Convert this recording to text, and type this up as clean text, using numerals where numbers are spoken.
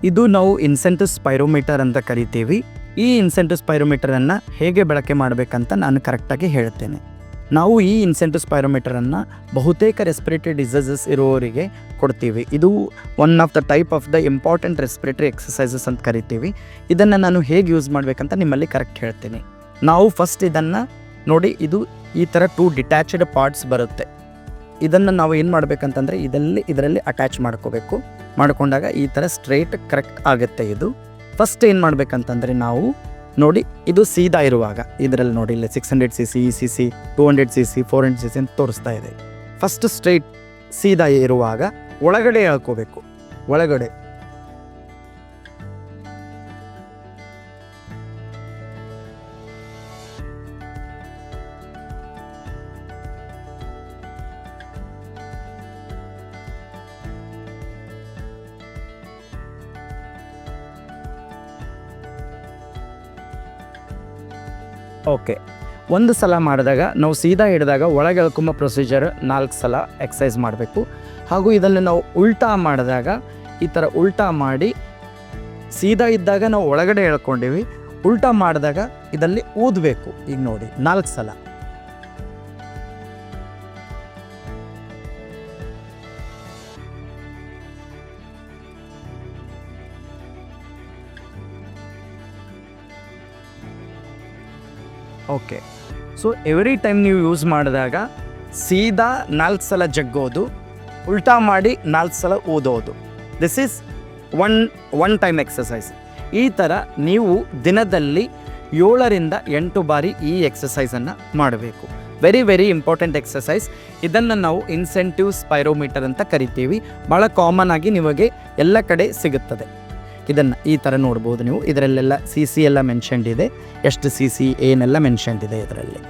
ಇದು ನಾವು ಇನ್ಸೆಂಟಿವ್ ಸ್ಪೈರೋಮೀಟರ್ ಅಂತ ಕರಿತೀವಿ. ಈ ಇನ್ಸೆಂಟಿವ್ ಸ್ಪೈರೋಮೀಟರನ್ನು ಹೇಗೆ ಬಳಕೆ ಮಾಡಬೇಕಂತ ನಾನು ಕರೆಕ್ಟಾಗಿ ಹೇಳ್ತೇನೆ. ನಾವು ಈ ಇನ್ಸೆಂಟಿವ್ ಸ್ಪೈರೋಮೀಟರನ್ನು ಬಹುತೇಕ ರೆಸ್ಪಿರೇಟರಿ ಡಿಸೀಸಸ್ ಇರುವವರಿಗೆ ಕೊಡ್ತೀವಿ. ಇದು one of the type of the important respiratory exercises ಅಂತ ಕರಿತೀವಿ. ಇದನ್ನು ನಾನು ಹೇಗೆ ಯೂಸ್ ಮಾಡಬೇಕಂತ ನಿಮ್ಮಲ್ಲಿ ಕರೆಕ್ಟ್ ಹೇಳ್ತೀನಿ. ನಾವು ಫಸ್ಟ್ ಇದನ್ನು ನೋಡಿ, ಇದು ಈ ಥರ 2 ಡಿಟ್ಯಾಚ್ಡ್ ಪಾರ್ಟ್ಸ್ ಬರುತ್ತೆ. ಇದನ್ನು ನಾವು ಏನು ಮಾಡಬೇಕಂತಂದರೆ ಇದರಲ್ಲಿ ಅಟ್ಯಾಚ್ ಮಾಡ್ಕೋಬೇಕು. ಮಾಡ್ಕೊಂಡಾಗ ಈ ಥರ ಸ್ಟ್ರೈಟ್ ಕರೆಕ್ಟ್ ಆಗುತ್ತೆ. ಇದು ಫಸ್ಟ್ ಏನು ಮಾಡಬೇಕಂತಂದರೆ ನಾವು ನೋಡಿ, ಇದು ಸೀದಾ ಇರುವಾಗ ಇದರಲ್ಲಿ ನೋಡಿ, ಇಲ್ಲಿ 600 cc, ECC, 200 cc, 400 cc ಅಂತ ತೋರಿಸ್ತಾ ಇದೆ. ಫಸ್ಟ್ ಸ್ಟ್ರೈಟ್ ಸೀದಾ ಇರುವಾಗ ಒಳಗಡೆ ಹಾಕೋಬೇಕು. ಒಳಗಡೆ ಓಕೆ. ಒಂದು ಸಲ ಮಾಡಿದಾಗ ನಾವು ಸೀದಾ ಹಿಡಿದಾಗ ಒಳಗೆ ಎಳ್ಕೊಂಬ ಪ್ರೊಸೀಜರ್ 4 ಸಲ ಎಕ್ಸಸೈಸ್ ಮಾಡಬೇಕು. ಹಾಗೂ ಇದನ್ನು ನಾವು ಉಲ್ಟಾ ಮಾಡಿದಾಗ ಈ ಥರ ಉಲ್ಟಾ ಮಾಡಿ, ಸೀದಾ ಇದ್ದಾಗ ನಾವು ಒಳಗಡೆ ಎಳ್ಕೊಂಡಿವಿ, ಉಲ್ಟಾ ಮಾಡಿದಾಗ ಇದರಲ್ಲಿ ಊದಬೇಕು. ಈಗ ನೋಡಿ 4 ಸಲ. ಓಕೆ. ಸೊ ಎವ್ರಿ ಟೈಮ್ ನೀವು ಯೂಸ್ ಮಾಡಿದಾಗ ಸೀದಾ 4 ಸಲ ಜಗ್ಗೋದು, ಉಲ್ಟಾ ಮಾಡಿ 4 ಸಲ ಊದೋದು. This is one time exercise. ಈ ಥರ ನೀವು ದಿನದಲ್ಲಿ 7ರಿಂದ 8 ಬಾರಿ ಈ ಎಕ್ಸಸೈಸನ್ನು ಮಾಡಬೇಕು. Very very important exercise. ಇದನ್ನು ನಾವು ಇನ್ಸೆಂಟಿವ್ ಸ್ಪೈರೋಮೀಟರ್ ಅಂತ ಕರಿತೀವಿ. ಭಾಳ ಕಾಮನ್ ಆಗಿ ನಿಮಗೆ ಎಲ್ಲ ಕಡೆ ಸಿಗುತ್ತದೆ. ಇದನ್ನು ಈ ಥರ ನೋಡ್ಬೋದು ನೀವು. ಇದರಲ್ಲೆಲ್ಲ CC ಎಲ್ಲ ಮೆನ್ಷನ್ಡ್ ಇದೆ, ಎಷ್ಟು CC ಏನೆಲ್ಲ ಮೆನ್ಷನ್ಡ್ ಇದೆ ಇದರಲ್ಲಿ.